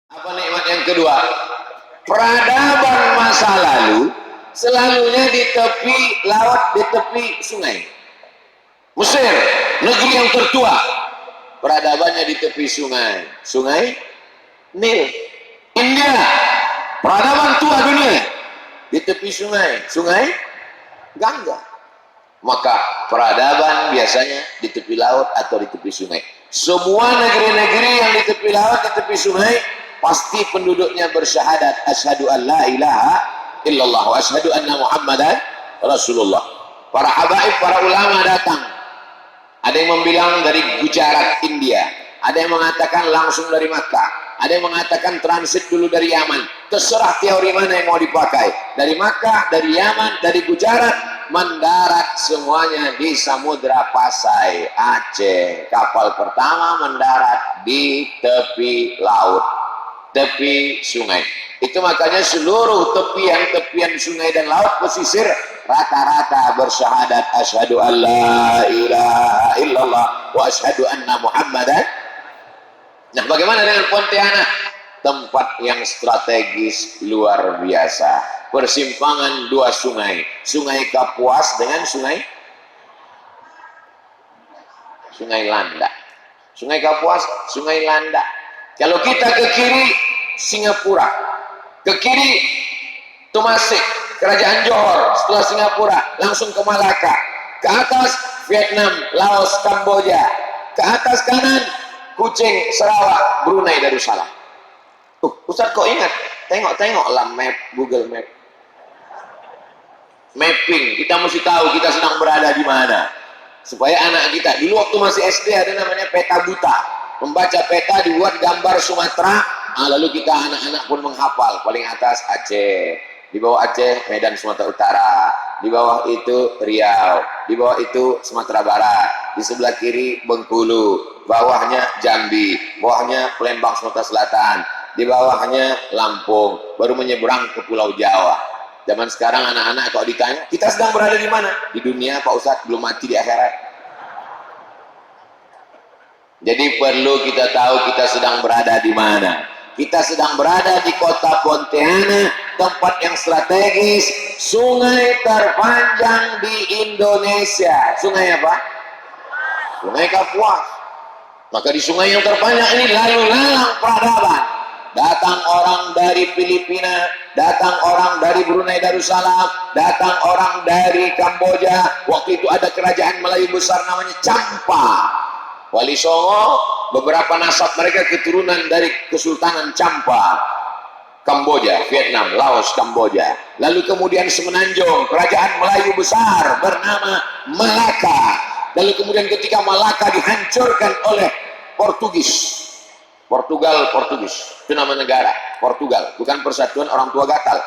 Apa nikmat yang kedua? Peradaban masa lalu selalunya di tepi laut, di tepi sungai. Mesir, negeri yang tertua, peradabannya di tepi sungai. Sungai Nil. India, peradaban tua dunia di tepi sungai. Sungai Gangga. Maka peradaban biasanya di tepi laut atau di tepi sungai. Semua negeri-negeri yang di tepi laut, di tepi sungai, pasti penduduknya bersyahadat asyhadu an la ilaha illallah wa asyhadu anna muhammadan rasulullah. Para habaib, para ulama datang. Ada yang membilang dari Gujarat, India. Ada yang mengatakan langsung dari Makkah. Ada yang mengatakan transit dulu dari Yaman. Terserah teori mana yang mau dipakai. Dari Makkah, dari Yaman, dari Gujarat, mendarat semuanya di Samudra Pasai, Aceh. Kapal pertama mendarat di tepi laut, tepi sungai. Itu makanya seluruh tepian sungai dan laut pesisir rata-rata bersyahadat asyhadu an la ilaha illallah wa asyhadu anna muhammadan. Nah, bagaimana dengan Pontianak? Tempat yang strategis luar biasa. Persimpangan dua sungai, Sungai Kapuas dengan Sungai Landak. Sungai Kapuas, Sungai Landak. Kalau kita ke kiri Singapura, ke kiri Temasek, Kerajaan Johor, setelah Singapura langsung ke Malaka, ke atas Vietnam, Laos, Kamboja, ke atas kanan Kuching, Sarawak, Brunei Darussalam. Ustaz kok ingat? Tengoklah map, Google Map. Mapping, kita mesti tahu kita sedang berada di mana. Supaya anak kita, dulu waktu masih SD ada namanya peta buta. Membaca peta dibuat gambar Sumatera, lalu kita anak-anak pun menghafal. Paling atas Aceh, di bawah Aceh Medan Sumatera Utara, di bawah itu Riau, di bawah itu Sumatera Barat, di sebelah kiri Bengkulu, bawahnya Jambi, bawahnya Palembang Sumatera Selatan, di bawahnya Lampung, baru menyeberang ke Pulau Jawa. Zaman sekarang anak-anak kalau ditanya, kita sedang berada di mana? Di dunia Pak Ustadz, belum mati di akhirat. Jadi perlu kita tahu kita sedang berada di mana. Kita sedang berada di kota Pontianak, tempat yang strategis, sungai terpanjang di Indonesia. Sungai apa? Sungai Kapuas. Maka di sungai yang terpanjang ini lalu lalang peradaban. Datang orang dari Filipina, datang orang dari Brunei Darussalam, datang orang dari Kamboja. Waktu itu ada kerajaan Melayu besar namanya Champa. Wali Songo, beberapa nasab mereka keturunan dari Kesultanan Champa, Kamboja, Vietnam, Laos, Kamboja. Lalu kemudian Semenanjung, kerajaan Melayu besar bernama Malaka. Lalu kemudian ketika Malaka dihancurkan oleh Portugis, itu nama negara, Portugal, bukan persatuan orang tua gatal.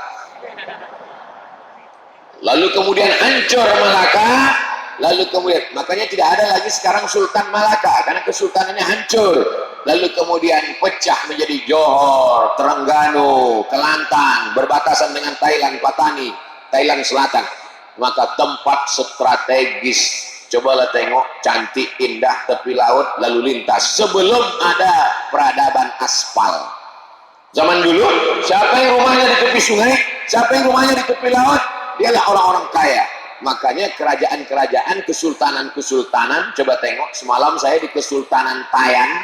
Lalu kemudian hancur Malaka, lalu kemudian makanya tidak ada lagi sekarang Sultan Malaka karena kesultanannya hancur. Lalu kemudian pecah menjadi Johor, Terengganu, Kelantan, berbatasan dengan Thailand, Patani, Thailand Selatan. Maka tempat strategis. Cobalah tengok, cantik, indah, tepi laut, lalu lintas. Sebelum ada peradaban aspal. Zaman dulu, siapa yang rumahnya di tepi sungai, siapa yang rumahnya di tepi laut, dialah orang-orang kaya. Makanya kerajaan-kerajaan, kesultanan-kesultanan, coba tengok, semalam saya di Kesultanan Tayan,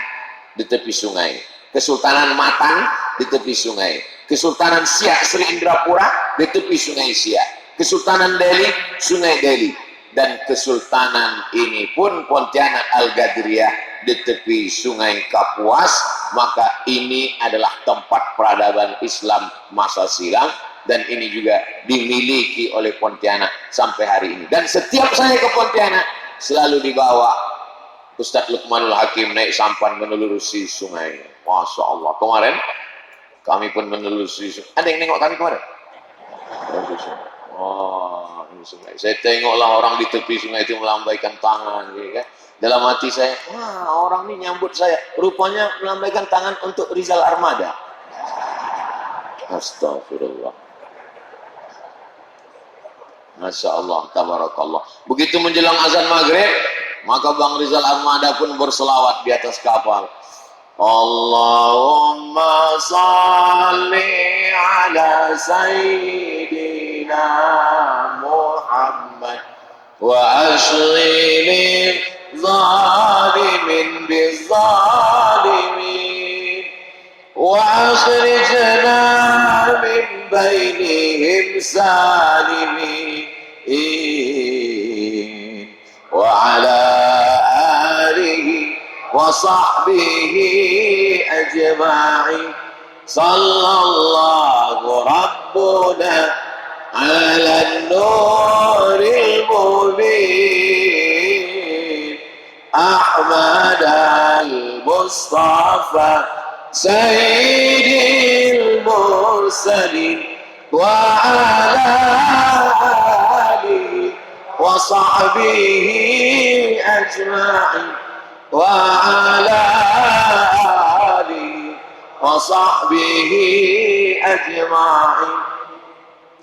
di tepi sungai. Kesultanan Matan, di tepi sungai. Kesultanan Siak Sri Indrapura, di tepi sungai Siak. Kesultanan Delhi, sungai Delhi. Dan kesultanan ini pun Pontianak Al-Gadriyah di tepi sungai Kapuas. Maka ini adalah tempat peradaban Islam masa silam, dan ini juga dimiliki oleh Pontianak sampai hari ini. Dan setiap saya ke Pontianak selalu dibawa Ustadz Luqmanul Hakim naik sampan menelusuri sungai. Masya Allah, kemarin kami pun menelusuri sungai. Ada yang nengok kami kemarin? Oh, ini sungai. Saya tengoklah orang di tepi sungai itu melambaikan tangan, gitu kan. Dalam hati saya, wah, orang ini nyambut saya. Rupanya melambaikan tangan untuk Rizal Armada. Astagfirullah. Masya Allah, tabarakallah. Begitu menjelang azan maghrib, maka Bang Rizal Armada pun berselawat di atas kapal. Allahumma salli ala sayyidina Muhammad wa ashghil zalimin bizzalimin wa akhrijna min bainihim salimin wa ala alihi wa sahbihi ajma'in sallallahu rabbuna ala nuril mubin Ahmad al-Mustafa sayyidil mursalin wa ala alihi wa sahbihi ajma'in wa ala alihi wa sahbihi ajma'in.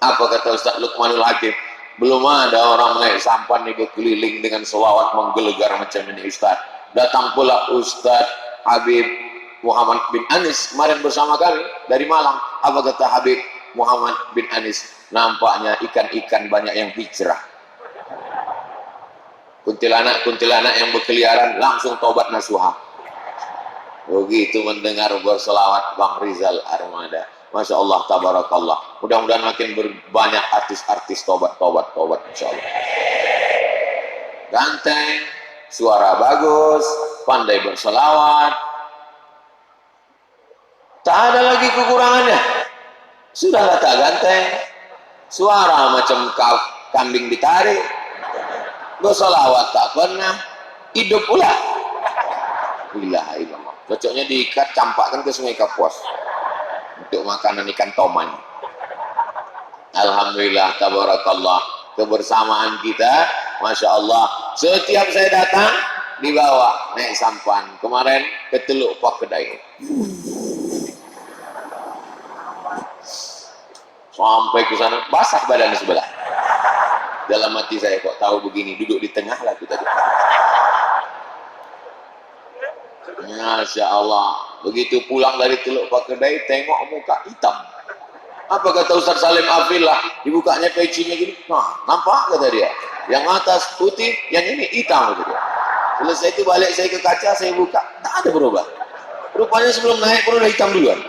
Apa kata Ustaz Luqmanul Hakim? Belum ada orang naik sampan nih berkeliling dengan selawat menggelegar macam ini Ustaz. Datang pula Ustaz Habib Muhammad bin Anis kemarin bersama kami dari Malang. Apa kata Habib Muhammad bin Anis? Nampaknya ikan-ikan banyak yang hijrah. Kuntilanak-kuntilanak yang berkeliaran langsung tobat nasuha. Begitu mendengar berselawat Bang Rizal Armada. Masya Allah, tabarakallah. Mudah-mudahan makin banyak artis-artis tobat insya Allah. Ganteng, suara bagus, pandai berselawat. Tak ada lagi kekurangannya. Sudahlah tak ganteng. Suara macam kambing ditarik. Berselawat tak pernah. Hidup pula. Ilaha illallah. Cocoknya diikat, campakkan ke Sungai Kapuas. Untuk makanan ikan toman. Alhamdulillah, tabarakallah. Kebersamaan kita, Masya Allah. Setiap saya datang, dibawa naik sampan. Kemarin ke Teluk Pak Kedai. Sampai ke sana, basah badan sebelah. Dalam hati saya kok tahu begini, duduk di tengah lah kita. Masya Allah. Begitu pulang dari Teluk Pak Kedai, tengok muka hitam. Apa kata Ustaz Salim Afillah? Dibukanya pecinya gini. Nah, nampak kata dia. Yang atas putih, yang ini hitam kata dia. Selesai itu balik saya ke kaca, saya buka. Tak ada berubah. Rupanya sebelum naik pun udah hitam duluan.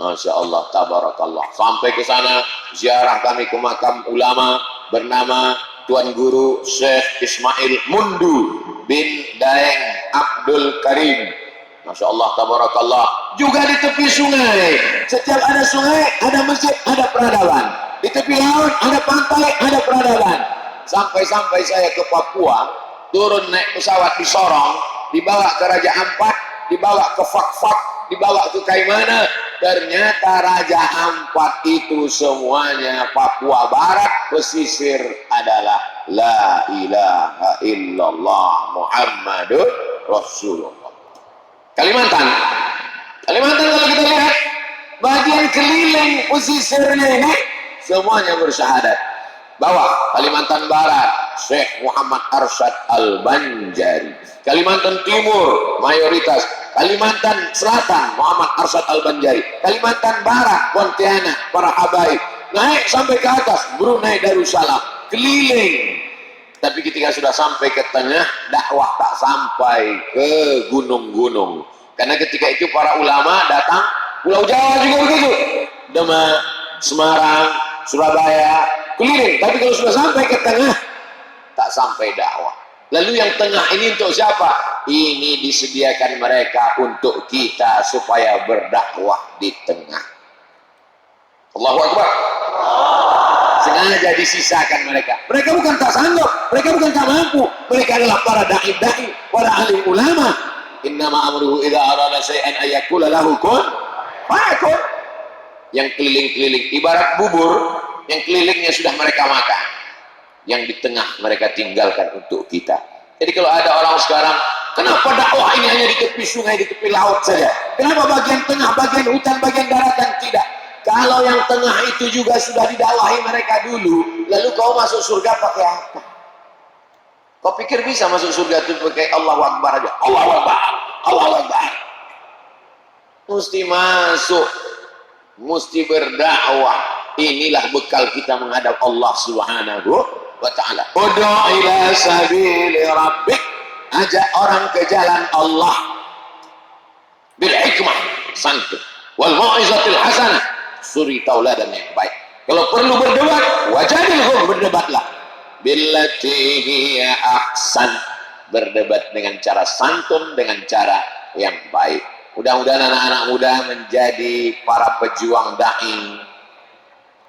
Masya Allah, tabarakallah. Sampai ke sana, ziarah kami ke makam ulama bernama Tuan Guru Syekh Ismail Mundu bin Daeng Abdul Karim. Masya Allah, tabarakallah. Juga di tepi sungai. Setiap ada sungai, ada masjid, ada peradaban. Di tepi laut, ada pantai, ada peradaban. Sampai-sampai saya ke Papua, turun naik pesawat di Sorong, dibawa ke Raja Ampat, dibawa ke Fak-Fak, dibawa ke Kaimana. Ternyata Raja Ampat itu semuanya Papua Barat, pesisir adalah La ilaha illallah Muhammadur Rasulullah. Kalimantan kalau kita lihat bagian keliling pesisirnya ini semuanya bersyahadat. Bawah Kalimantan Barat Syekh Muhammad Arsyad Al-Banjari. Kalimantan Timur mayoritas. Kalimantan Selatan Muhammad Arsyad Al-Banjari. Kalimantan Barat Pontianak para habaib. Naik sampai ke atas Brunei Darussalam. Keliling. Tapi ketika sudah sampai ke tengah, dakwah tak sampai ke gunung-gunung. Karena ketika itu para ulama datang, Pulau Jawa juga begitu. Demak, Semarang, Surabaya, keliling. Tapi kalau sudah sampai ke tengah, tak sampai dakwah. Lalu yang tengah ini untuk siapa? Ini disediakan mereka untuk kita supaya berdakwah di tengah. Allahu Akbar. Sengaja disisakan mereka. Mereka bukan tak sanggup, mereka bukan tak mampu. Mereka adalah para dai-dai, para alim ulama. Innama amruhu idza arada syai'an ayyakula lahu kun fayakun. Yang keliling-keliling ibarat bubur, yang kelilingnya sudah mereka makan. Yang di tengah mereka tinggalkan untuk kita. Jadi kalau ada orang sekarang, kenapa dakwah ini hanya di tepi sungai, di tepi laut saja? Kenapa bagian tengah, bagian hutan, bagian daratan tidak? Kalau yang tengah itu juga sudah didakwahi mereka dulu, lalu kau masuk surga pakai apa? Kau pikir bisa masuk surga itu pakai Allahu Akbar aja? Allahu Akbar. Allahu Akbar. Mesti masuk, mesti berdakwah. Inilah bekal kita menghadap Allah Subhanahu wa ta'ala. Ud'u ila sabili rabbik, ajak orang ke jalan Allah bil hikmah, santun, wal mau'izatil hasanah, suri tauladan yang baik. Kalau perlu berdebat, wajadilhum, berdebatlah, billati hiya ahsan, berdebat dengan cara santun, dengan cara yang baik. Mudah-mudahan anak-anak muda menjadi para pejuang dai,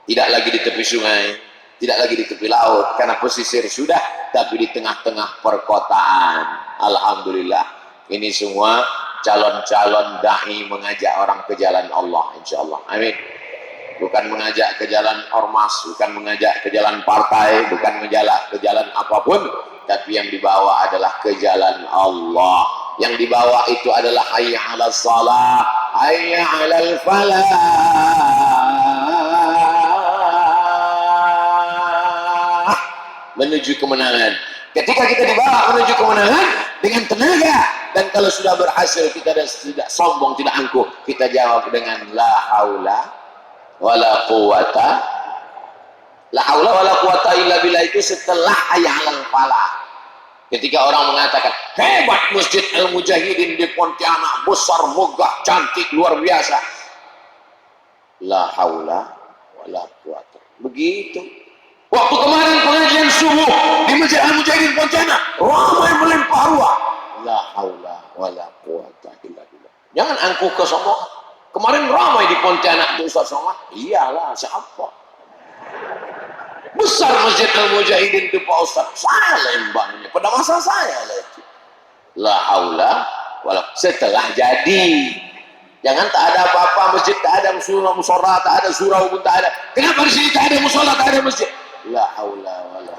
tidak lagi di tepi sungai, tidak lagi di tepi laut, karena pesisir sudah, tapi di tengah-tengah perkotaan. Alhamdulillah, ini semua calon-calon dai mengajak orang ke jalan Allah, insya Allah. Amin. Bukan mengajak ke jalan ormas, bukan mengajak ke jalan partai, bukan mengajak ke jalan apapun, tapi yang dibawa adalah ke jalan Allah. Yang dibawa itu adalah hayya 'alas shalah, hayya 'alal falah, menuju kemenangan. Ketika kita dibawa menuju kemenangan dengan tenaga, dan kalau sudah berhasil kita tidak sombong, tidak angkuh, kita jawab dengan la haula wala quwata, la haula wala quwata illa billah, itu setelah hayya 'alal falah. Ketika orang mengatakan hebat Masjid Al-Mujahidin di Pontianak, besar, megah, cantik, luar biasa, la haula wala quwata. Begitu. Waktu kemarin pengajian subuh di Masjid Al-Mujahidin Pontianak, ramai melimpah ruah. La haula wala quwata illa billah. Jangan angkuh kesombongan. Kemarin ramai di Pontianak itu Ustaz Somad. Iyalah, siapa? Besar Masjid Al-Mujahidin itu Pak Ustaz. Saya lembangnya. Pada masa saya lah itu. La haula wala. Setelah jadi. Jangan tak ada apa-apa, masjid tak ada, musola tak ada, surau pun tak ada. Kenapa di sini tak ada musola, tak ada masjid? La haula wala.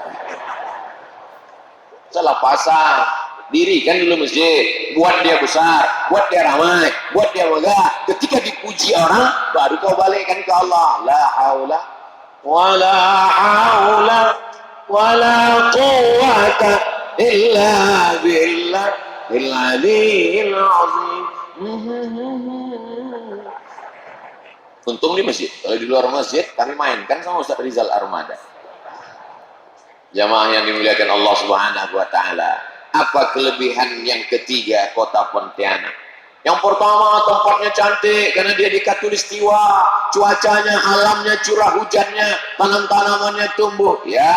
Salah pasang. Dirikan dulu masjid, buat dia besar, buat dia ramai, buat dia megah. Ketika dipuji orang, baru kau balikkan ke Allah. La haula wala haula wala quwwata illa billahil aliyyil azim. Untung di masjid. Kalau di luar masjid kami mainkan sama Ustaz Rizal Armada. Jamaah yang dimuliakan Allah Subhanahu wa taala. Apa kelebihan yang ketiga kota Pontianak? Yang pertama, tempatnya cantik karena dia di Katulistiwa, cuacanya, alamnya, curah hujannya, tanam-tanamannya tumbuh, ya.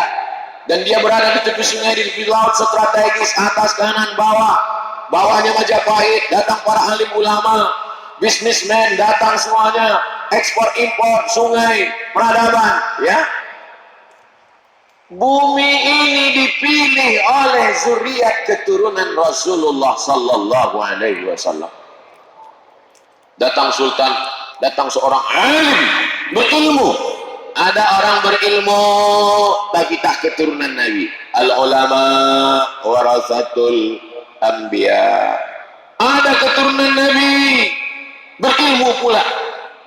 Dan dia berada di tepi sungai, di tepi laut, strategis, atas, kanan, bawah. Bawahnya Majapahit, datang para alim ulama, bisnismen datang semuanya, ekspor impor, sungai, peradaban, ya. Bumi ini dipilih oleh zuriat keturunan Rasulullah sallallahu alaihi wasallam. Datang sultan, datang seorang alim berilmu. Ada orang berilmu tapi tak keturunan Nabi. Al ulama warasatul anbiya. Ada keturunan Nabi berilmu pula.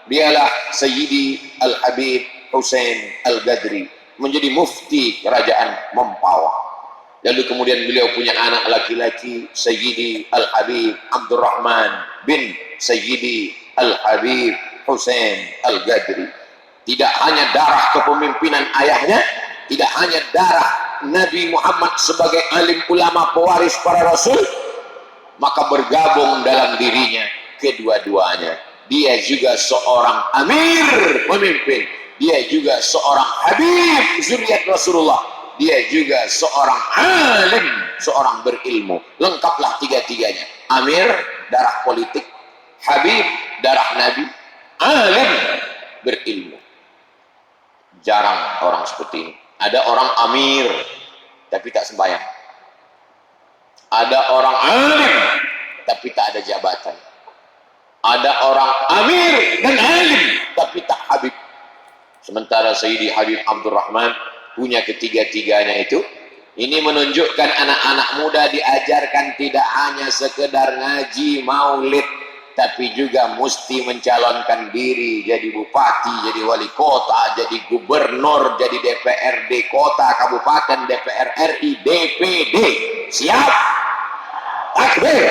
Dialah Sayyidi Al Habib Husain Al Gadri, menjadi mufti kerajaan Mempawah. Lalu kemudian beliau punya anak laki-laki, Sayyidi Al-Habib Abdurrahman bin Sayyidi Al-Habib Husain Al-Gadri. Tidak hanya darah kepemimpinan ayahnya, tidak hanya darah Nabi Muhammad sebagai alim ulama pewaris para rasul, maka bergabung dalam dirinya kedua-duanya. Dia juga seorang amir pemimpin, dia juga seorang habib zuriat Rasulullah, dia juga seorang alim, seorang berilmu. Lengkaplah tiga-tiganya. Amir, darah politik; habib, darah Nabi; alim, berilmu. Jarang orang seperti ini. Ada orang amir tapi tak sembahyang. Ada orang alim tapi tak ada jabatan. Ada orang amir dan alim tapi tak habib. Sementara Sayyidi Habib Abdurrahman punya ketiga-tiganya itu. Ini menunjukkan anak-anak muda diajarkan tidak hanya sekedar ngaji maulid, tapi juga mesti mencalonkan diri jadi bupati, jadi wali kota, jadi gubernur, jadi DPRD kota, kabupaten, DPR RI, DPD. Siap? Takbir.